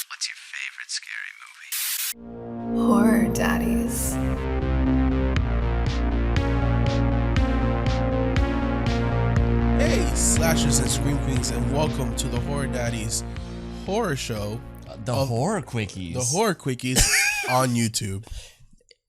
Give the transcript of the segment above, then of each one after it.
What's your favorite scary movie? Horror Daddies. Hey, slashers and scream queens, and welcome to the Horror Daddies horror show. The Horror Quickies. The Horror Quickies on YouTube.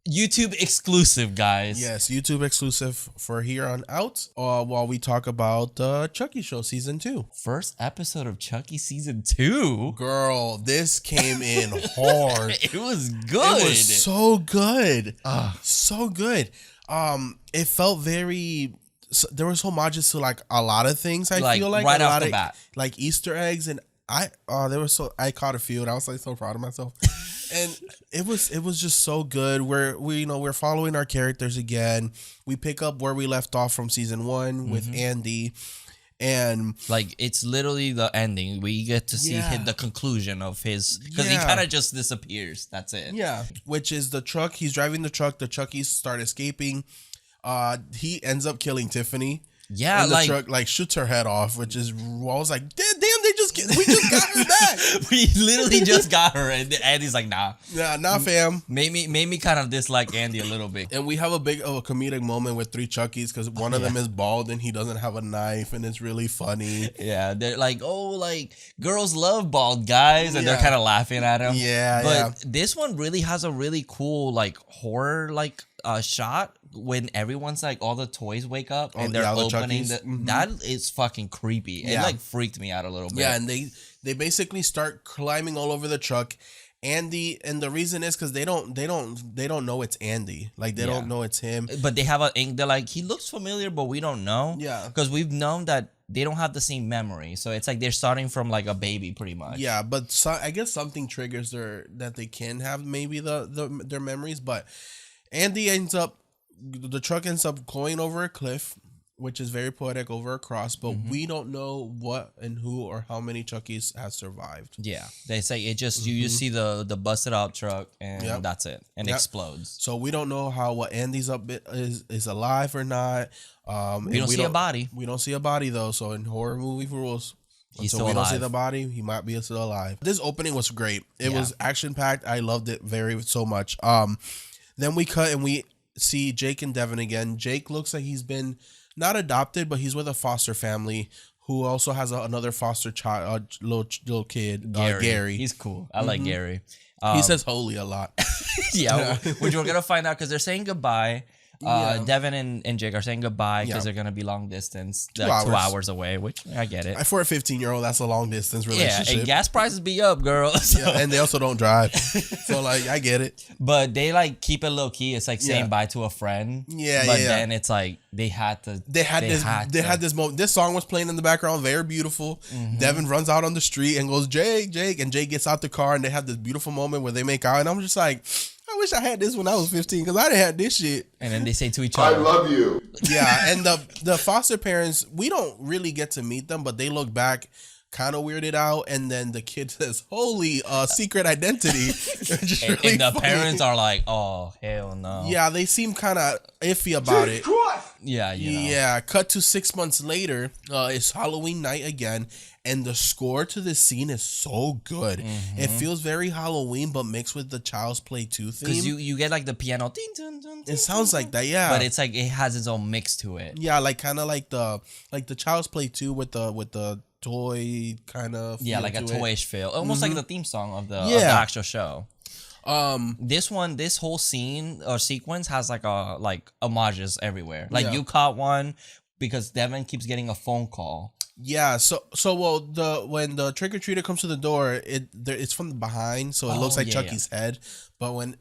YouTube exclusive, guys. Yes, YouTube exclusive for here on out while we talk about Chucky Show Season 2. First episode of Chucky Season 2. Girl, this came in hard. It was good. It was so good. So good. It felt very... there was homages to like a lot of things. I feel like right a off lot the of bat, like Easter eggs, and I caught a few, and I was like so proud of myself. And it was just so good. We're following our characters again. We pick up where we left off from season 1 with Andy, and like it's literally the ending. We get to see the conclusion of his, because he kind of just disappears. That's it. Yeah, which is the truck. He's driving the truck. The Chuckies start escaping. He ends up killing Tiffany. Yeah, and the truck like shoots her head off, which is, I was like, damn, we just got her back. We literally just got her, and Andy's like, nah, fam. Made me kind of dislike Andy a little bit. And we have a big of a comedic moment with 3 Chuckies, because one of them is bald and he doesn't have a knife, and it's really funny. Yeah, they're like, oh, like girls love bald guys, and they're kind of laughing at him. Yeah, but this one really has a really cool like horror like shot when everyone's like, all the toys wake up and they're opening that is fucking creepy. It like freaked me out a little bit. Yeah, and they basically start climbing all over the truck. Andy, and the reason is because they don't know it's Andy. Like they don't know it's him. But they have they're like, he looks familiar, but we don't know. Yeah, because we've known that they don't have the same memory, so it's like they're starting from like a baby pretty much. Yeah, but I guess something triggers that they can have maybe their memories. But Andy the truck ends up going over a cliff, which is very poetic, over a cross, but we don't know what and who or how many Chuckies have survived. Yeah, they say it just you see the busted out truck, and that's it, and explodes. So we don't know what Andy's up is alive or not. We don't see a body. We don't see a body though. So in horror movie rules, he's still alive. Don't see the body, he might be still alive. This opening was great. It was action packed. I loved it so much. Then we cut and we see Jake and Devin again. Jake looks like he's been not adopted, but he's with a foster family who also has another foster child, little kid, Gary. He's cool. I like Gary. He says holy a lot. Which we're gonna find out because they're saying goodbye. Devin and Jake are saying goodbye because they're gonna be long distance, 2 hours away, which I get it. For a 15-year-old, that's a long distance relationship. Yeah, and gas prices be up, girl. So. Yeah, and they also don't drive, so like I get it. But they like keep it low key. It's like saying bye to a friend. Yeah, but then it's like they had this moment. This song was playing in the background, very beautiful. Devin runs out on the street and goes, Jake, and Jake gets out the car, and they have this beautiful moment where they make out, and I'm just like, I wish I had this when I was 15, because I didn't have this shit. And then they say to each other, I love you. Yeah, and the foster parents, we don't really get to meet them, but they look back kind of weirded out, and then the kid says, holy secret identity. And the parents are like, oh, hell no. Yeah, they seem kind of iffy about it. Yeah, Yeah, cut to 6 months later. It's Halloween night again, and the score to this scene is so good. It feels very Halloween, but mixed with the Child's Play 2 theme. Because you get like the piano. It sounds like that, yeah. But it's like it has its own mix to it. Yeah, like kind of like the Child's Play 2 with the toy kind of. Yeah, like a toyish feel, almost like the theme song of the actual show. This whole scene or sequence has like homages everywhere. Like you caught one because Devin keeps getting a phone call. Yeah, when the trick or treater comes to the door, it's from behind, so it looks like Chucky's head. But when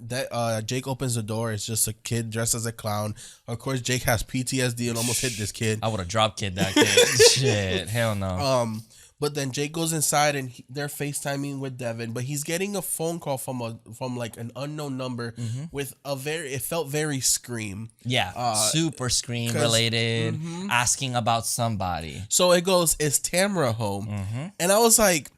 Jake opens the door, it's just a kid dressed as a clown. Of course, Jake has PTSD and almost hit this kid. I would have drop kicked that kid. Shit, hell no. But then Jake goes inside and they're FaceTiming with Devin, but he's getting a phone call from like an unknown number with it felt very Scream. Yeah, super Scream related, asking about somebody. So it goes, is Tamara home? And I was like,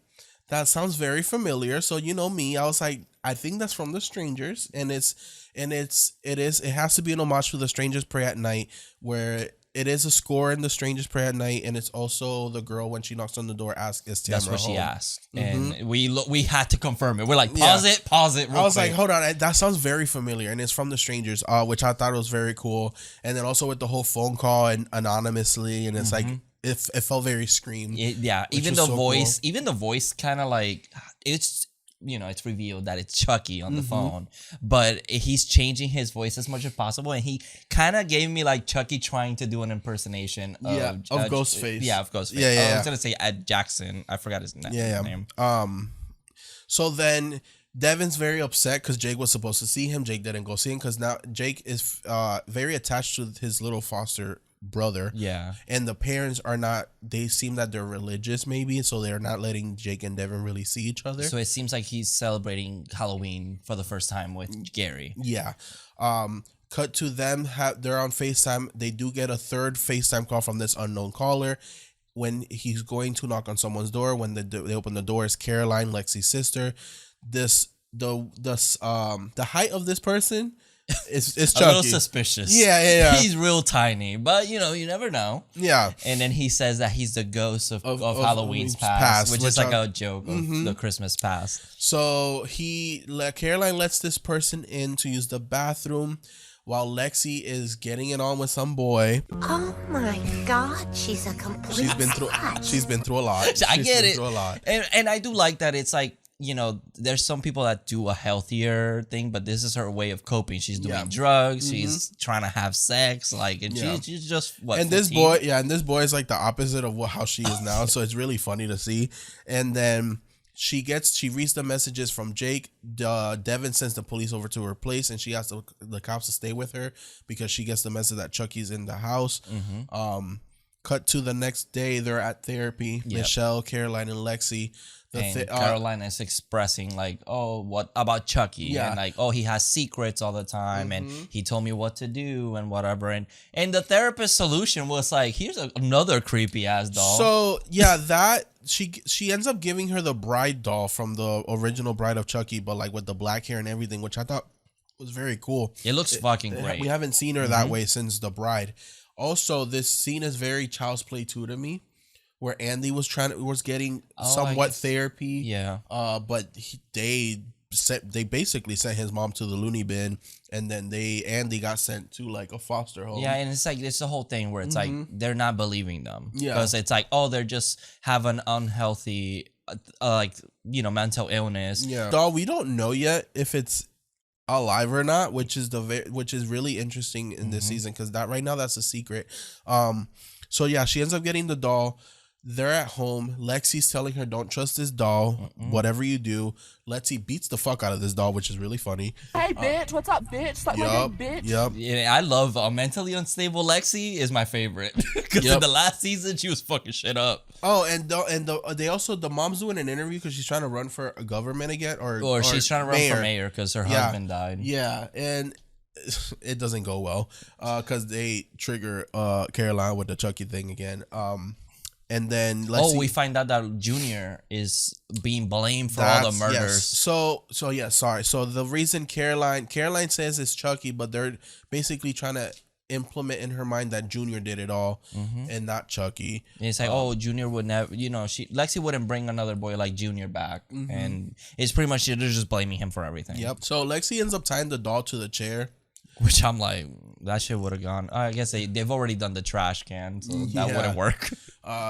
that sounds very familiar. So you know me, I was like, I think that's from The Strangers, and it has to be an homage to The Strangers Pray at Night, where it is a score in The Strangers Pray at Night, and it's also the girl when she knocks on the door asks, "Is Tamara home?" That's what she asked, and we had to confirm it. We're like, pause it. Real I was quick. like, hold on, that sounds very familiar, and it's from The Strangers, which I thought was very cool. And then also with the whole phone call and anonymously, and it's like it felt very Scream. Even the voice kind of like it's. It's revealed that it's Chucky on the phone, but he's changing his voice as much as possible, and he kind of gave me like Chucky trying to do an impersonation of Ghostface. Yeah, of Ghostface. Yeah. I was gonna say Ed Jackson. I forgot his name. So then Devin's very upset because Jake was supposed to see him. Jake didn't go see him because now Jake is very attached to his little foster brother. Yeah. And the parents are not, they seem that they're religious maybe, so they're not letting Jake and Devin really see each other. So it seems like he's celebrating Halloween for the first time with Gary. Yeah. Cut to them, they're on FaceTime. They do get a third FaceTime call from this unknown caller. When he's going to knock on someone's door, when they open the door, it's Caroline, Lexi's sister. The height of this person is Chucky. A little suspicious. Yeah. He's real tiny, but you never know. Yeah. And then he says that he's the ghost of Halloween's past, which is like a joke of the Christmas past. So Caroline lets this person in to use the bathroom while Lexi is getting it on with some boy. Oh my God, she's a complete She's been through a lot. I get it. Through a lot. And I do like that. It's like, there's some people that do a healthier thing, but this is her way of coping. She's doing drugs. She's trying to have sex. She's just what? And 15? this boy is like the opposite of how she is now. So it's really funny to see. And then she reads the messages from Jake. Devin sends the police over to her place, and she asks the cops to stay with her because she gets the message that Chucky's in the house. Cut to the next day, they're at therapy. Yep. Michelle, Caroline, and Lexi. Caroline is expressing like, oh, what about Chucky? Yeah. And like, oh, he has secrets all the time, and he told me what to do and whatever. And the therapist's solution was like, here's another creepy ass doll. So yeah, that she ends up giving her the bride doll from the original Bride of Chucky, but like with the black hair and everything, which I thought was very cool. It looks fucking great. We haven't seen her that way since the Bride. Also, this scene is very Child's Play 2 to me, where Andy was getting somewhat therapy. Yeah. But they basically sent his mom to the loony bin, and then Andy got sent to like a foster home. Yeah, and it's like it's the whole thing where it's like they're not believing them. Yeah. Because it's like, oh, they're just have an unhealthy mental illness. Yeah. Doll, we don't know yet if it's alive or not, which is really interesting in this season, because right now that's a secret. So yeah, she ends up getting the doll. They're at home. Lexi's telling her, don't trust this doll. Whatever you do. Lexi beats the fuck out of this doll, which is really funny. Hey, bitch. What's up, bitch? Suck my dick, bitch. Yep. Yeah, I love mentally unstable Lexi is my favorite. Because in the last season, she was fucking shit up. Oh, and the mom's doing an interview because she's trying to run for a government again. Or she's trying to run for mayor because her husband died. Yeah, and it doesn't go well because they trigger Caroline with the Chucky thing again. And then we find out that Junior is being blamed for all the murders. Yes. So sorry. So the reason Caroline says it's Chucky, but they're basically trying to implement in her mind that Junior did it all and not Chucky. And it's like, Junior would never, Lexi wouldn't bring another boy like Junior back. And it's pretty much, they're just blaming him for everything. Yep. So Lexi ends up tying the doll to the chair. Which I'm like, that shit would have gone. I guess they've already done the trash can, so that wouldn't work.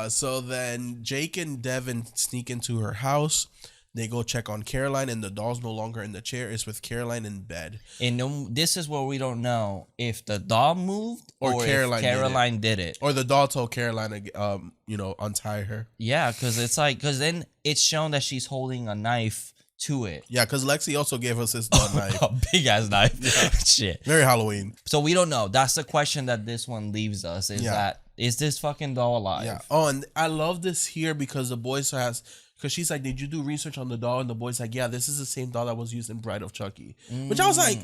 So then Jake and Devin sneak into her house. They go check on Caroline, and the doll's no longer in the chair. It's with Caroline in bed. And this is where we don't know if the doll moved or Caroline did it. Or the doll told Caroline to, untie her. Yeah, because then it's shown that she's holding a knife to it. Yeah, because Lexi also gave us this knife. A big ass knife. Yeah. Shit. Very Halloween. So we don't know. That's the question that this one leaves us. Is this fucking doll alive? Yeah. Oh, and I love this here because the boy because she's like, did you do research on the doll? And the boy's like, yeah, this is the same doll that was used in Bride of Chucky. Which I was like,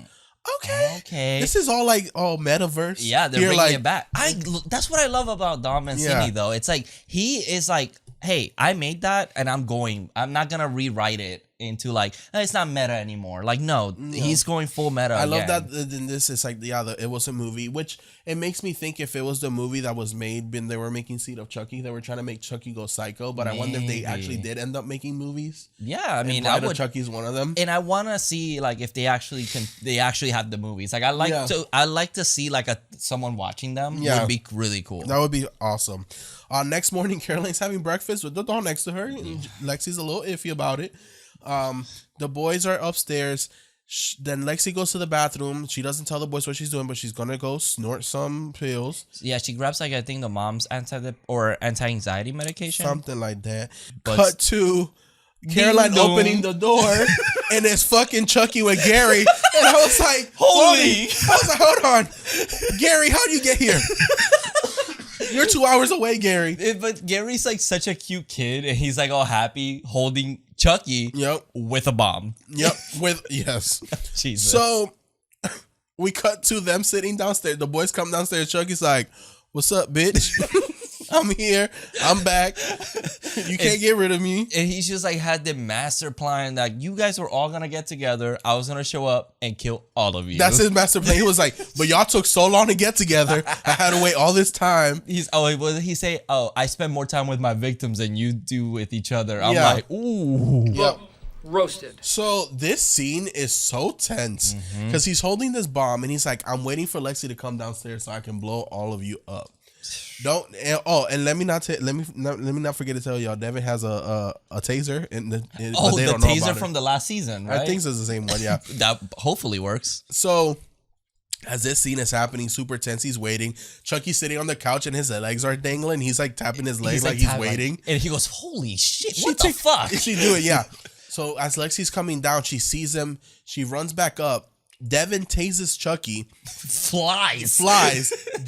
okay. This is all metaverse. Yeah, they're bringing it back. That's what I love about Dom Mancini, though. It's like, he is like, hey, I made that and I'm not going to rewrite it into like it's not meta anymore. Like no, he's going full meta. I love that in this it's like it was a movie, which it makes me think if it was the movie that was made when they were making Seed of Chucky, they were trying to make Chucky go psycho, but I wonder if they actually did end up making movies. Yeah, I mean, Bride of Chucky's one of them, and I want to see like if they actually have the movies. Like I like to see like someone watching them would be really cool. That would be awesome. Next morning, Caroline's having breakfast with the doll next to her. Lexi's a little iffy about it. The boys are upstairs. Then Lexi goes to the bathroom. She doesn't tell the boys what she's doing, but she's gonna go snort some pills. Yeah, she grabs like I think the mom's anti-anxiety medication, something like that. Cut to Caroline opening the door, and it's fucking Chucky with Gary. And I was like, hold on, Gary, how do you get here? You're 2 hours away, Gary. But Gary's like such a cute kid, and he's like all happy holding Chucky. With a bomb. Yes. Jesus. So we cut to them sitting downstairs. The boys come downstairs. Chucky's like, "What's up, bitch? I'm here. I'm back. You can't get rid of me." And he's just like had the master plan that you guys were all gonna get together. I was gonna show up and kill all of you. That's his master plan. He was like, "But y'all took so long to get together. I had to wait all this time." What did he say? Oh, I spend more time with my victims than you do with each other. I'm like, ooh. Yep. Roasted. So this scene is so tense because he's holding this bomb and he's like, "I'm waiting for Lexi to come downstairs so I can blow all of you up." And let me not forget to tell y'all, Devin has a taser but they don't know taser about from it. the last season, right? I think it's the same one, yeah. That hopefully works. So as this scene is happening, super tense, he's waiting. Chucky's sitting on the couch and his legs are dangling. He's like tapping his legs like he's waiting. And he goes, "Holy shit, what the fuck?" She do it, yeah. So as Lexi's coming down, she sees him. She runs back up. Devin tases Chucky. Flies.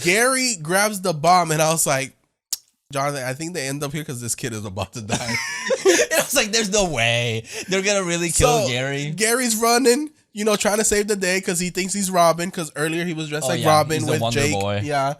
Gary grabs the bomb, and I was like, Jonathan, I think they end up here because this kid is about to die. I was like, there's no way. They're going to really kill Gary. Gary's running, trying to save the day because he thinks he's Robin, because earlier he was dressed like Robin with Jake. Boy. Yeah.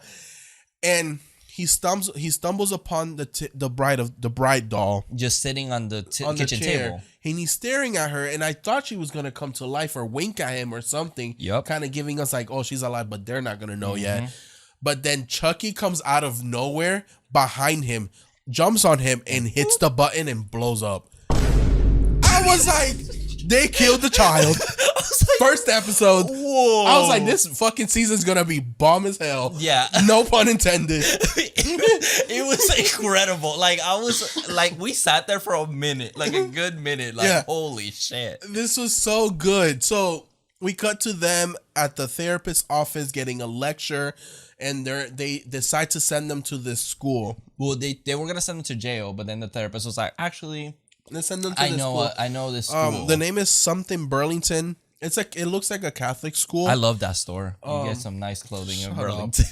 And he stumbles upon the bride doll. Just sitting on the kitchen table. And he's staring at her, and I thought she was going to come to life or wink at him or something. Yep. Kind of giving us like, oh, she's alive, but they're not going to know yet. But then Chucky comes out of nowhere behind him, jumps on him, and hits the button and blows up. I was like, they killed the child. First episode. Whoa. I was like, this fucking season's going to be bomb as hell. Yeah. No pun intended. It was incredible. Like, I was like, we sat there for a minute, like a good minute. Like, holy shit. This was so good. So we cut to them at the therapist's office getting a lecture, and they decide to send them to this school. Well, they were going to send them to jail, but then the therapist was like, actually, let's send them to this school. I know this school. The name is something Burlington. It looks like a Catholic school. I love that store. You get some nice clothing in Burlington.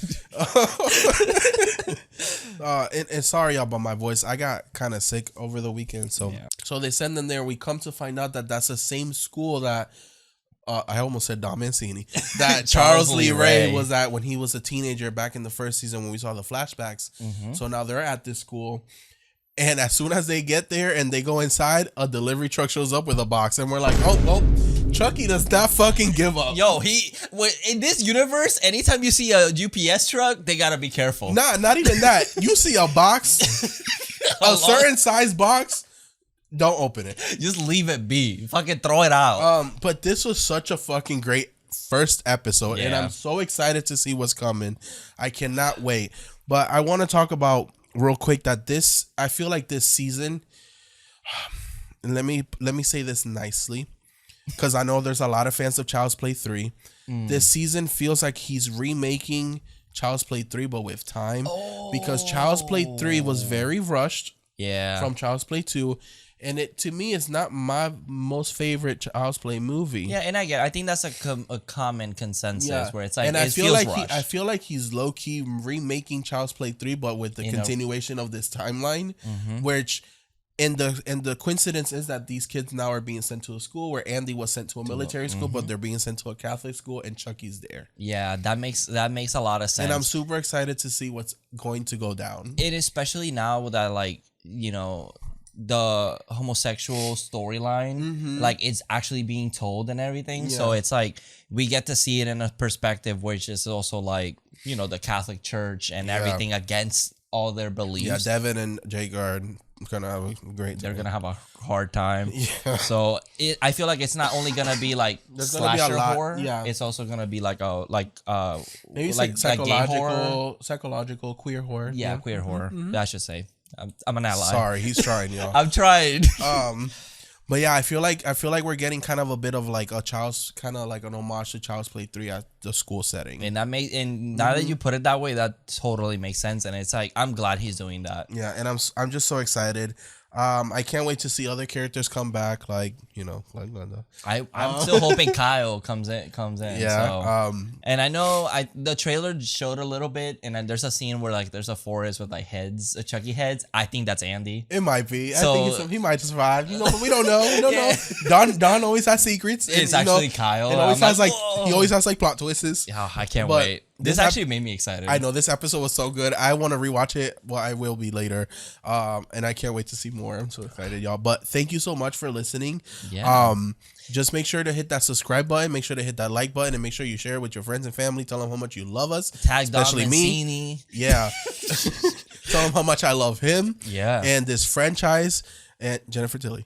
And sorry y'all about my voice. I got kind of sick over the weekend. So they send them there. We come to find out that that's the same school that I almost said Dom Mancini, that Charles Lee Ray was at when he was a teenager back in the first season when we saw the flashbacks. So now they're at this school. And as soon as they get there and they go inside, a delivery truck shows up with a box. And we're like, oh, Chucky does not fucking give up. Yo, in this universe, anytime you see a UPS truck, they gotta be careful. Not even that. You see a box, a certain size box, don't open it. Just leave it be. Fucking throw it out. But this was such a fucking great first episode. And I'm so excited to see what's coming. I cannot wait. But I want to talk about real quick that I feel like this season, and let me say this nicely, because I know there's a lot of fans of Child's Play 3. This season feels like he's remaking Child's Play 3 but with time, because Child's Play 3 was very rushed from Child's Play 2, and it to me is not my most favorite Child's Play movie. Yeah, and I think that's a common consensus where it's like, and I feel like he's low key remaking Child's Play 3, but with the continuation of this timeline, which and the coincidence is that these kids now are being sent to a school where Andy was sent to a military school, but they're being sent to a Catholic school, and Chucky's there. Yeah, that makes a lot of sense. And I'm super excited to see what's going to go down. It especially now that the homosexual storyline, like it's actually being told and everything. So it's like we get to see it in a perspective which is also like, you know, the Catholic Church and everything against all their beliefs. Yeah, Devin and Jake are gonna have a great time. They're gonna have a hard time. Yeah. So I feel like it's not only gonna be like slasher horror. Yeah. It's also gonna be like maybe like psychological queer horror. Yeah, queer horror. I should say. I'm an ally. Sorry, he's trying, y'all. I'm trying. But yeah, I feel like we're getting kind of a bit of like a Child's, kind of like an homage to Child's Play 3 at the school setting. And now that you put it that way, that totally makes sense. And it's like, I'm glad he's doing that. Yeah, and I'm just so excited. I can't wait to see other characters come back, like, you know, like Linda. I'm still hoping Kyle comes in. Yeah. So. And I know the trailer showed a little bit, and then there's a scene where like there's a forest with like heads, Chucky heads. I think that's Andy. It might be. So, I think he might survive. You know, but we don't know. We don't know. Don always has secrets. It's actually Kyle. And always has he always has like plot twists. Yeah, I can't wait. This actually made me excited. I know this episode was so good. I want to rewatch it. Well, I will be later. And I can't wait to see more. I'm so excited, y'all. But thank you so much for listening. Yeah. Just make sure to hit that subscribe button. Make sure to hit that like button, and make sure you share it with your friends and family. Tell them how much you love us. Tag especially me. Yeah. Tell them how much I love him. Yeah. And this franchise and Jennifer Tilly.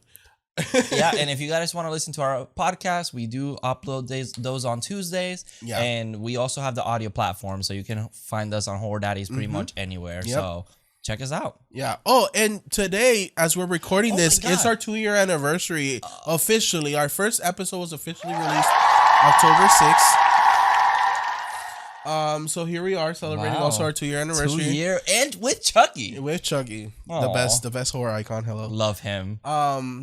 Yeah, and if you guys want to listen to our podcast, we do upload those on Tuesdays. Yeah. And we also have the audio platform, so you can find us on Horror Daddies pretty much anywhere. Yep. So check us out. Yeah. Oh, and today, as we're recording this, it's our 2-year anniversary officially. Our first episode was officially released October 6th. So here we are celebrating also our 2-year anniversary. 2 year and with Chucky. With Chucky. The best horror icon. Hello. Love him.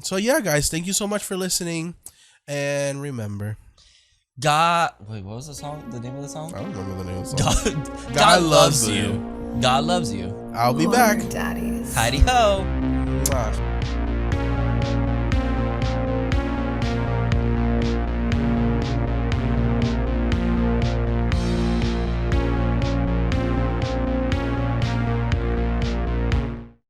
So yeah, guys, thank you so much for listening. And remember. Wait, what was the song? The name of the song? I don't remember the name of the song. God loves you. God loves you. I'll be back. Daddies. Heidi ho. Mwah.